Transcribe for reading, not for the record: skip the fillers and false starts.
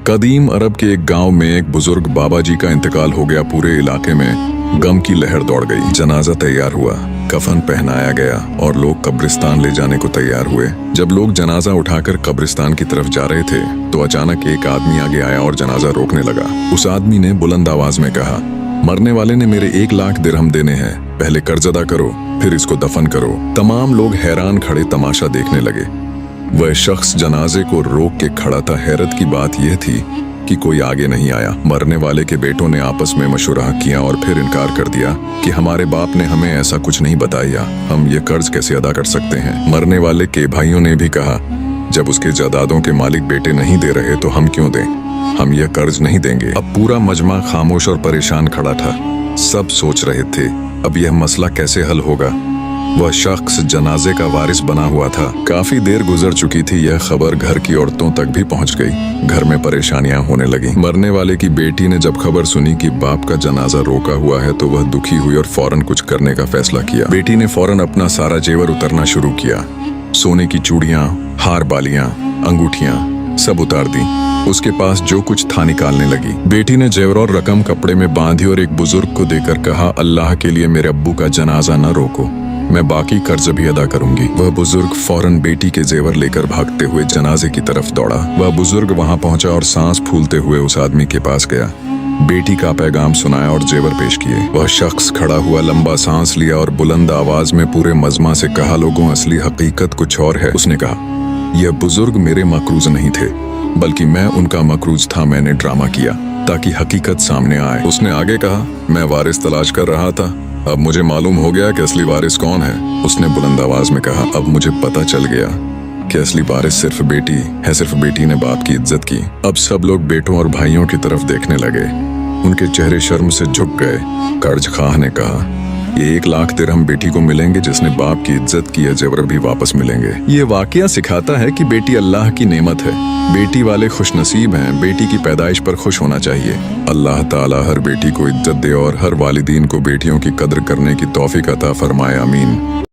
कदीम अरब के एक गांव में एक बुजुर्ग बाबा जी का इंतकाल हो गया। पूरे इलाके में गम की लहर दौड़ गई। जनाजा तैयार हुआ, कफन पहनाया गया और लोग कब्रिस्तान ले जाने को तैयार हुए। जब लोग जनाजा उठाकर कब्रिस्तान की तरफ जा रहे थे तो अचानक एक आदमी आगे आया और जनाजा रोकने लगा। उस आदमी ने बुलंद आवाज में कहा, मरने वाले ने मेरे 1 लाख दिरहम देने हैं, पहले कर्ज अदा करो फिर इसको दफन करो। तमाम लोग हैरान खड़े तमाशा देखने लगे। वह शख्स जनाजे को रोक के खड़ा था। हैरत की बात यह थी कि कोई आगे नहीं आया। मरने वाले के बेटों ने आपस में मशवरा किया और फिर इनकार कर दिया कि हमारे बाप ने हमें ऐसा कुछ नहीं बताया, हम ये कर्ज कैसे अदा कर सकते हैं। मरने वाले के भाइयों ने भी कहा, जब उसके जायदादों के मालिक बेटे नहीं दे रहे तो हम क्यों दें, हम ये कर्ज नहीं देंगे। अब पूरा मजमा खामोश और परेशान खड़ा था। सब सोच रहे थे अब यह मसला कैसे हल होगा। वह शख्स जनाजे का वारिस बना हुआ था। काफी देर गुजर चुकी थी। यह खबर घर की औरतों तक भी पहुंच गई। घर में परेशानियां होने लगी। मरने वाले की बेटी ने जब खबर सुनी कि बाप का जनाजा रोका हुआ है तो वह दुखी हुई और फौरन कुछ करने का फैसला किया। बेटी ने फौरन अपना सारा जेवर उतरना शुरू किया। सोने की चूड़ियां, हार बालियां, अंगूठियां सब उतार दी। उसके पास जो कुछ था निकालने लगी। बेटी ने जेवर और रकम कपड़े में बांधी और एक बुजुर्ग को देकर कहा, अल्लाह के लिए मेरे अब्बू का जनाजा न रोको, मैं बाकी कर्ज भी अदा करूंगी। वह बुजुर्ग फौरन बेटी के जेवर लेकर भागते हुए जनाजे की तरफ दौड़ा। वह बुजुर्ग वहां पहुंचा और सांस फूलते हुए उस आदमी के पास गया। बेटी का पैगाम सुनाया और जेवर पेश किए। वह शख्स खड़ा हुआ, लंबा सांस लिया और बुलंद आवाज में पूरे मजमा से कहा, लोगों असली हकीकत कुछ और है। उसने कहा, यह बुजुर्ग मेरे मकरूज नहीं थे बल्कि मैं उनका मकरूज था। मैंने ड्रामा किया ताकि हकीकत सामने आए। उसने आगे कहा, मैं वारिस तलाश कर रहा था, अब मुझे मालूम हो गया कि असली वारिस कौन है। उसने बुलंद आवाज में कहा, अब मुझे पता चल गया कि असली वारिस सिर्फ बेटी है। सिर्फ बेटी ने बाप की इज्जत की। अब सब लोग बेटों और भाइयों की तरफ देखने लगे। उनके चेहरे शर्म से झुक गए। कर्ज खां ने कहा, ये 1 लाख दिरहम बेटी को मिलेंगे जिसने बाप की इज्जत की है, जेवर भी वापस मिलेंगे। ये वाकया सिखाता है कि बेटी अल्लाह की नेमत है। बेटी वाले खुशनसीब हैं। बेटी की पैदाइश पर खुश होना चाहिए। अल्लाह ताला हर बेटी को इज्जत दे और हर वालिदीन को बेटियों की कद्र करने की तौफीक अता फरमाए। आमीन।